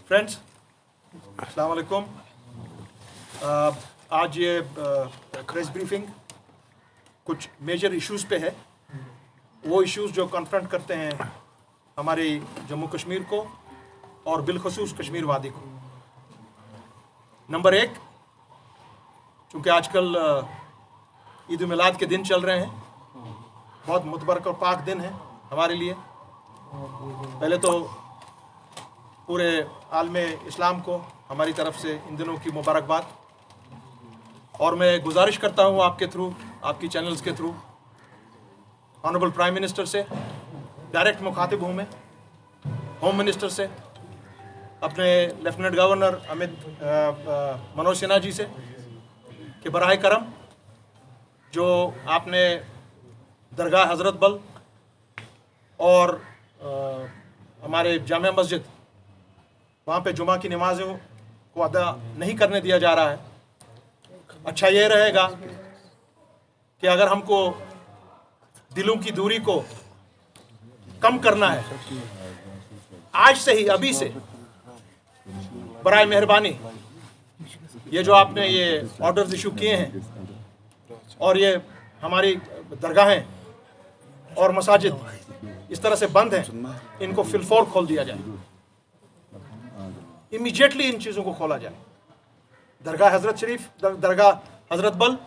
Friends, अस्सलाम वालेकुम। आज ये प्रेस ब्रीफिंग कुछ मेजर इश्यूज़ पे है। वो इश्यूज़ जो कन्फ्रंट करते हैं हमारे जम्मू कश्मीर को और बिलखसूस कश्मीर वादी को। नंबर एक, चूँकि आजकल ईद मिलाद के दिन चल रहे हैं, बहुत मुतबरक और पाक दिन है हमारे लिए। पहले तो पूरे आलमे इस्लाम को हमारी तरफ से इन दिनों की मुबारकबाद, और मैं गुजारिश करता हूँ आपके थ्रू, आपकी चैनल्स के थ्रू, ऑनरेबल प्राइम मिनिस्टर से डायरेक्ट मुखातिब हूँ मैं, होम मिनिस्टर से, अपने लेफ्टिनेंट गवर्नर मनोज सिन्हा जी से, कि बराह करम जो आपने दरगाह हज़रत बल और हमारे जामिया मस्जिद वहाँ पे जुमा की नमाज़ों को अदा नहीं करने दिया जा रहा है। अच्छा ये रहेगा कि अगर हमको दिलों की दूरी को कम करना है, आज से ही, अभी से, बराए मेहरबानी ये जो आपने ये ऑर्डर्स इशू किए हैं और ये हमारी दरगाहें और मसाजिद इस तरह से बंद हैं, इनको फिलफौर खोल दिया जाए। इमीडिएटली इन चीज़ों को खोला जाए। दरगाह हज़रत शरीफ, दरगाह हज़रत बल,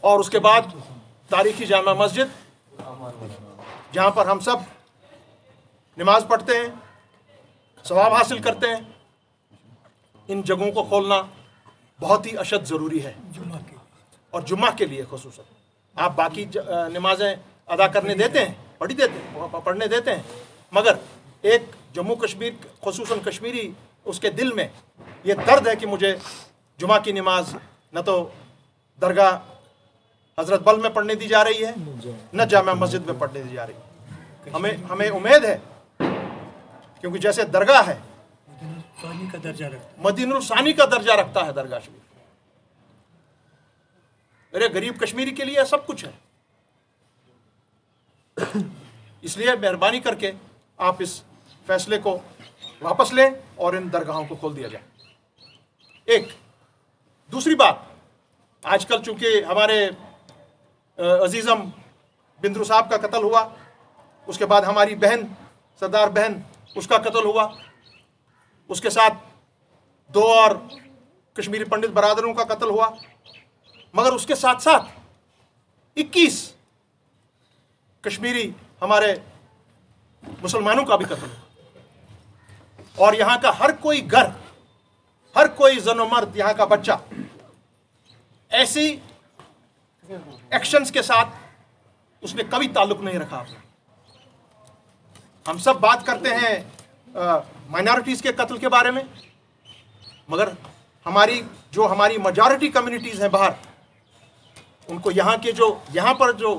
और उसके बाद तारीखी जामा मस्जिद, जहाँ पर हम सब नमाज पढ़ते हैं, सवाब हासिल करते हैं, इन जगहों को खोलना बहुत ही अशद ज़रूरी है। और जुम्मा के लिए खुसूसन आप बाकी नमाजें अदा करने देते हैं, पढ़ने देते हैं, मगर एक जम्मू कश्मीर, खुसूसन कश्मीरी, उसके दिल में ये दर्द है कि मुझे जुमा की नमाज न तो दरगाह हज़रत बल में पढ़ने दी जा रही है, न जामा मस्जिद में पढ़ने दी जा रही है। हमें उम्मीद है, क्योंकि जैसे दरगाह है मदीनुल सानी का दर्जा रखता है दरगाह शरीफ, मेरे गरीब कश्मीरी के लिए सब कुछ है। इसलिए मेहरबानी करके आप इस फैसले को वापस लें और इन दरगाहों को खोल दिया जाए। एक दूसरी बात, आजकल चूंकि हमारे अजीज़म बिंद्रू साहब का कत्ल हुआ, उसके बाद हमारी बहन, सरदार बहन, उसका कत्ल हुआ, उसके साथ 2 और कश्मीरी पंडित बरादरों का कत्ल हुआ, मगर उसके साथ साथ 21 कश्मीरी हमारे मुसलमानों का भी कत्ल हुआ। और यहाँ का हर कोई घर, हर कोई जनो मर्द, यहाँ का बच्चा ऐसी एक्शंस के साथ उसने कभी ताल्लुक नहीं रखा अपना। हम सब बात करते हैं माइनॉरिटीज़ के कत्ल के बारे में, मगर हमारी मेजॉरिटी कम्युनिटीज़ हैं बाहर, उनको यहाँ पर जो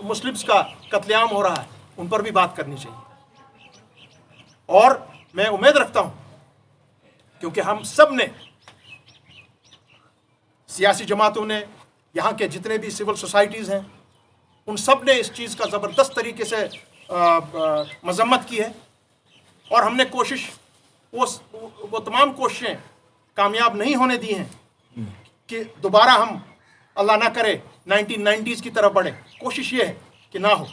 मुस्लिम्स का कत्लेआम हो रहा है, उन पर भी बात करनी चाहिए। और मैं उम्मीद रखता हूँ, क्योंकि हम सब ने, सियासी जमातों ने, यहाँ के जितने भी सिविल सोसाइटीज़ हैं, उन सब ने इस चीज़ का ज़बरदस्त तरीके से मजम्मत की है। और हमने वो तमाम कोशिशें कामयाब नहीं होने दी हैं कि दोबारा हम, अल्लाह ना करे, 1990s की तरफ बढ़े। कोशिश ये है कि ना हो।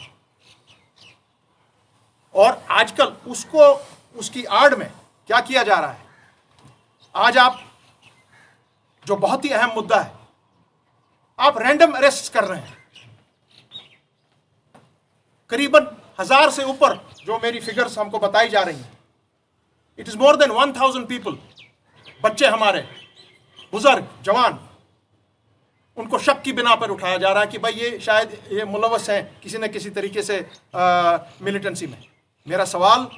और आजकल उसकी आड़ में क्या किया जा रहा है, आज आप, जो बहुत ही अहम मुद्दा है, आप रैंडम अरेस्ट कर रहे हैं। करीबन 1000 से ऊपर जो मेरी फिगर्स हमको बताई जा रही हैं, it is more than 1000 people, बच्चे हमारे, बुजुर्ग, जवान, उनको शक की बिना पर उठाया जा रहा है कि भाई ये शायद ये मुलव्वस हैं किसी न किसी तरीके से मिलिटेंसी में। मेरा सवाल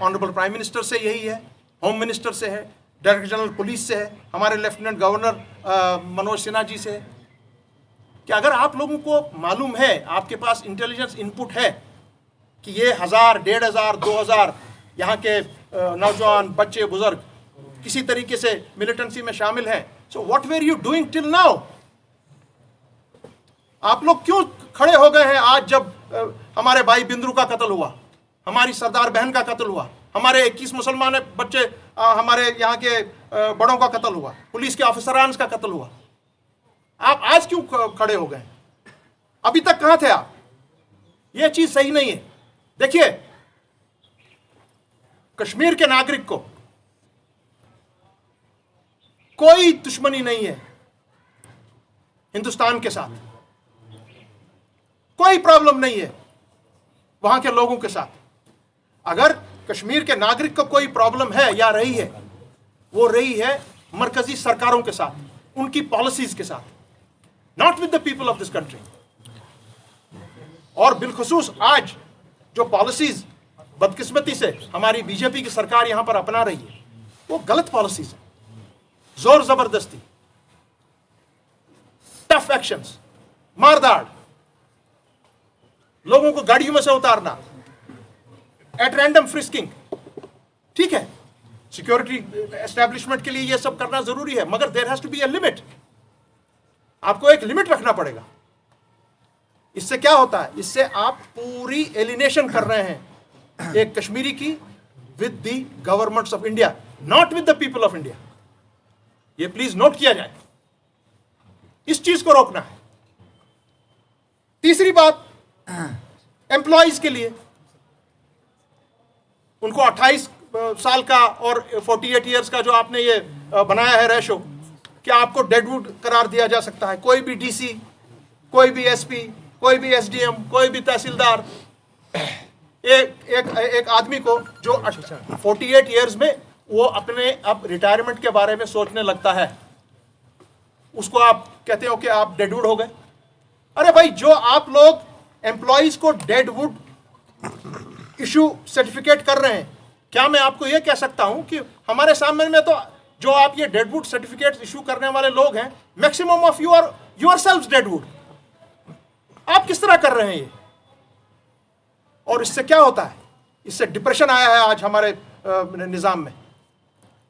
ऑनरेबल प्राइम मिनिस्टर से यही है, होम मिनिस्टर से है, डायरेक्टर जनरल पुलिस से है, हमारे लेफ्टिनेंट गवर्नर मनोज सिन्हा जी से है, कि अगर आप लोगों को मालूम है, आपके पास इंटेलिजेंस इनपुट है कि ये 1000, 1500, 2000 यहाँ के नौजवान, बच्चे, बुजुर्ग किसी तरीके से मिलिटेंसी में शामिल हैं, so what were you doing till now? आप लोग क्यों खड़े हो गए हैं आज जब हमारे भाई बिंद्रू का कत्ल हुआ, हमारी सरदार बहन का कत्ल हुआ, हमारे 21 मुसलमान बच्चे, हमारे यहाँ के बड़ों का कत्ल हुआ, पुलिस के ऑफिसरान का कत्ल हुआ। आप आज क्यों खड़े हो गए? अभी तक कहां थे आप? यह चीज सही नहीं है। देखिए, कश्मीर के नागरिक को कोई दुश्मनी नहीं है हिंदुस्तान के साथ, कोई प्रॉब्लम नहीं है वहां के लोगों के साथ। अगर कश्मीर के नागरिक को कोई प्रॉब्लम है या रही है, वो रही है मरकजी सरकारों के साथ, उनकी पॉलिसीज के साथ, not with the people of this country. और बिलखुसूस आज जो पॉलिसीज बदकिस्मती से हमारी बीजेपी की सरकार यहां पर अपना रही है, वो गलत पॉलिसीज है। जोर जबरदस्ती, टफ एक्शंस, मारदाड़, लोगों को गाड़ियों में से उतारना, एट रैंडम फ्रिस्किंग। ठीक है, सिक्योरिटी एस्टैब्लिशमेंट के लिए यह सब करना जरूरी है, मगर there has to be a limit. आपको एक लिमिट रखना पड़ेगा। इससे क्या होता है? इससे आप पूरी एलिनेशन कर रहे हैं एक कश्मीरी की with the governments of India, not with the people of India. ये प्लीज नोट किया जाए, इस चीज को रोकना है। तीसरी बात, एम्प्लॉयज के लिए, उनको 28 साल का और 48 इयर्स का जो आपने ये बनाया है रेशो, कि आपको डेडवुड करार दिया जा सकता है। कोई भी डीसी, कोई भी एसपी, कोई भी एसडीएम, कोई भी तहसीलदार, एक आदमी को जो 48 इयर्स में वो अपने अब रिटायरमेंट के बारे में सोचने लगता है, उसको आप कहते हो कि आप डेडवुड हो गए। अरे भाई, जो आप लोग एम्प्लॉइज को डेडवुड इशू सर्टिफिकेट कर रहे हैं, क्या मैं आपको यह कह सकता हूं कि हमारे सामने में तो जो आप ये डेडवुड सर्टिफिकेट इशू करने वाले लोग हैं, maximum of you are yourselves deadwood. आप किस तरह कर रहे हैं ये? और इससे क्या होता है? इससे डिप्रेशन आया है आज हमारे निजाम में।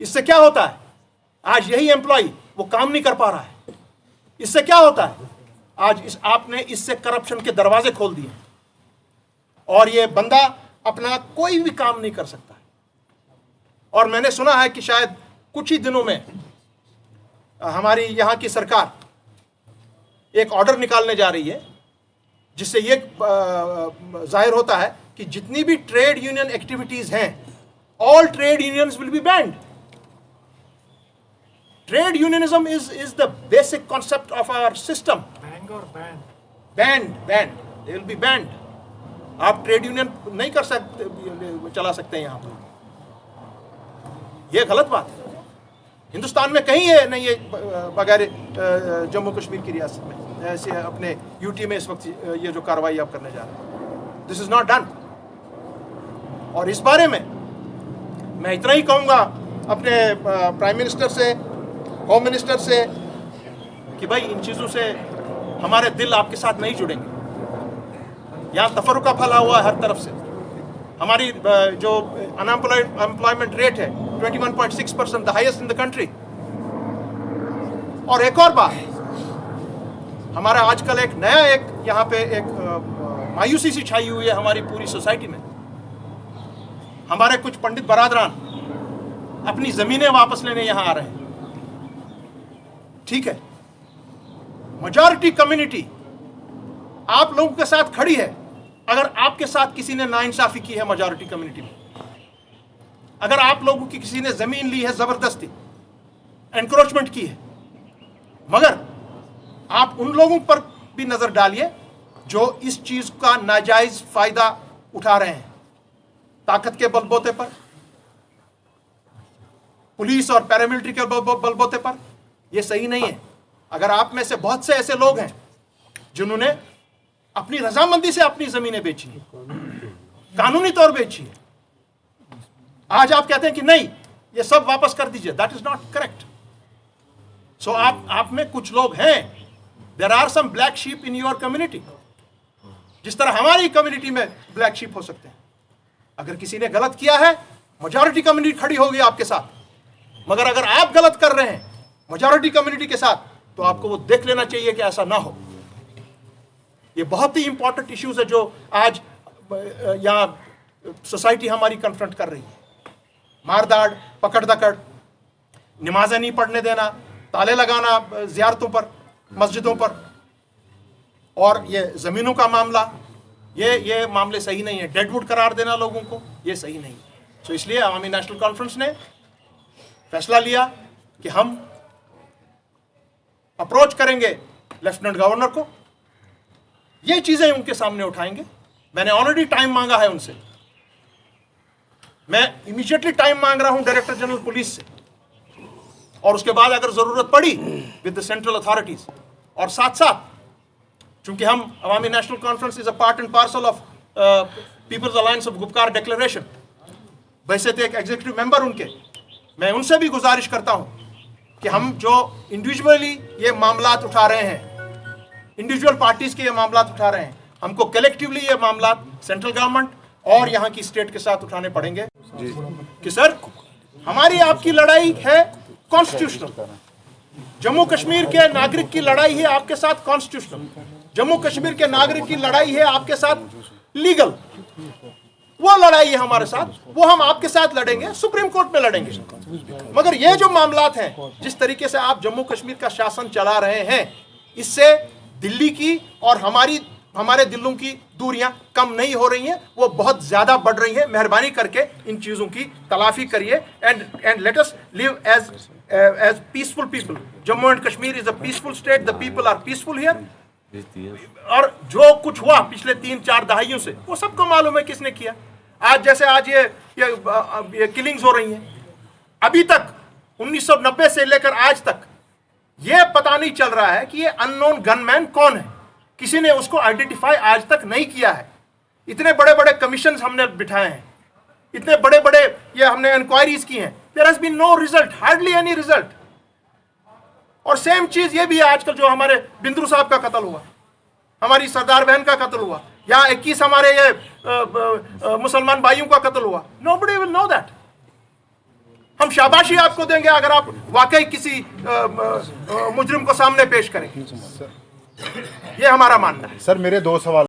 इससे क्या होता है? आज यही एम्प्लॉय वो काम नहीं कर पा रहा है। इससे क्या होता है? आज आपने इससे करप्शन के दरवाजे खोल दिए और ये बंदा अपना कोई भी काम नहीं कर सकता है। और मैंने सुना है कि शायद कुछ ही दिनों में हमारी यहाँ की सरकार एक ऑर्डर निकालने जा रही है, जिससे ये जाहिर होता है कि जितनी भी ट्रेड यूनियन एक्टिविटीज हैं, all trade unions will be banned. Trade unionism is the basic concept of our system. Banned, they will be banned. आप ट्रेड यूनियन नहीं कर सकते, चला सकते हैं यहाँ पर। यह गलत बात है। हिंदुस्तान में कहीं है नहीं, ये बगैर जम्मू कश्मीर की रियासत में ऐसे अपने यूटी में इस वक्त ये जो कार्रवाई आप करने जा रहे हैं, दिस इज नॉट डन। और इस बारे में मैं इतना ही कहूंगा अपने प्राइम मिनिस्टर से, होम मिनिस्टर से, कि भाई इन चीज़ों से हमारे दिल आपके साथ नहीं जुड़ेंगे। यहाँ तफरुका फैला हुआ है हर तरफ से। हमारी जो अनएम्प्लॉयमेंट रेट है 21.6%, the highest in the country. और एक और बात, हमारा आजकल एक नया यहाँ पे एक मायूसी सी छाई हुई है हमारी पूरी सोसाइटी में। हमारे कुछ पंडित बरादरान अपनी जमीनें वापस लेने यहाँ आ रहे हैं। ठीक है, मेजॉरिटी कम्युनिटी आप लोगों के साथ खड़ी है। अगर आपके साथ किसी ने नाइंसाफी की है मेजॉरिटी कम्युनिटी में, अगर आप लोगों की किसी ने जमीन ली है जबरदस्ती, एनक्रोचमेंट की है, मगर आप उन लोगों पर भी नजर डालिए जो इस चीज का नाजायज फायदा उठा रहे हैं, ताकत के बलबूते पर, पुलिस और पैरामिलिट्री के बलबूते पर। यह सही नहीं है। अगर आप में से बहुत से ऐसे लोग हैं जिन्होंने अपनी रजामंदी से अपनी जमीनें बेची है, कानूनी तौर बेची है, आज आप कहते हैं कि नहीं ये सब वापस कर दीजिए, that is not correct. So आप में कुछ लोग हैं, there are some black sheep in your community, जिस तरह हमारी कम्युनिटी में ब्लैक शीप हो सकते हैं। अगर किसी ने गलत किया है, मेजॉरिटी कम्युनिटी खड़ी होगी आपके साथ। मगर अगर आप गलत कर रहे हैं मेजॉरिटी कम्युनिटी के साथ, तो आपको वो देख लेना चाहिए कि ऐसा ना हो। ये बहुत ही इंपॉर्टेंट इश्यूज है जो आज यहाँ सोसाइटी हमारी कन्फ्रंट कर रही है। मारदाड़, पकड़ दकड़, नमाजें नहीं पढ़ने देना, ताले लगाना ज़ियारतों पर, मस्जिदों पर, और ये ज़मीनों का मामला, ये मामले सही नहीं है। डेडवुड करार देना लोगों को, ये सही नहीं है। तो इसलिए अवामी नेशनल कॉन्फ्रेंस ने फैसला लिया कि हम अप्रोच करेंगे लेफ्टिनेंट गवर्नर को, ये चीज़ें उनके सामने उठाएंगे। मैंने ऑलरेडी टाइम मांगा है उनसे, मैं इमीडिएटली टाइम मांग रहा हूं डायरेक्टर जनरल पुलिस से, और उसके बाद अगर जरूरत पड़ी विद द सेंट्रल अथॉरिटीज। और साथ साथ चूंकि हम Awami National Conference is a part and parcel of Peoples Alliance of Gupkar declaration, वैसे तो एक एग्जीक्यूटिव मेंबर उनके, मैं उनसे भी गुजारिश करता हूं कि हम जो इंडिविजुअली ये मामलात उठा रहे हैं, इंडिविजुअल पार्टीज के ये मामलात उठा रहे हैं, हमको कलेक्टिवली ये मामलात सेंट्रल गवर्नमेंट और यहाँ की स्टेट के साथ उठाने पड़ेंगे कि सर हमारी आपकी लड़ाई है कॉन्स्टिट्यूशनल, जम्मू कश्मीर के नागरिक की लड़ाई है आपके साथ कॉन्स्टिट्यूशनल, जम्मू कश्मीर के नागरिक की लड़ाई है आपके साथ लीगल, वो लड़ाई है हमारे साथ, वो हम आपके साथ लड़ेंगे, सुप्रीम कोर्ट में लड़ेंगे। मगर ये जो मामलात हैं, जिस तरीके से आप जम्मू कश्मीर का शासन चला रहे हैं, इससे दिल्ली की और हमारे दिलों की दूरियां कम नहीं हो रही हैं, वो बहुत ज्यादा बढ़ रही हैं। मेहरबानी करके इन चीजों की तलाफी करिए and let us live as peaceful people. Jammu and Kashmir is a peaceful state, the people are peaceful here. और जो कुछ हुआ पिछले 3-4 दहाइयों से, वो सबको मालूम है किसने किया। आज जैसे आज ये किलिंग्स हो रही हैं, अभी तक 1990 से लेकर आज तक ये पता नहीं चल रहा है कि ये अननोन गनमैन कौन है, किसी ने उसको आइडेंटिफाई आज तक नहीं किया है। इतने बड़े बड़े कमीशन हमने बिठाए हैं, इतने बड़े बड़े ये हमने इंक्वायरीज की हैं, there has been no result, hardly any result. और सेम चीज ये भी है आजकल, जो हमारे बिंद्रू साहब का कत्ल हुआ, हमारी सरदार बहन का कत्ल हुआ, या 21 हमारे ये मुसलमान भाइयों का कत्ल हुआ, नोबडी विल नो दैट। हम शाबाशी आपको देंगे अगर आप वाकई किसी मुजरिम को सामने पेश करें, ये हमारा मानना है। सर मेरे 2 सवाल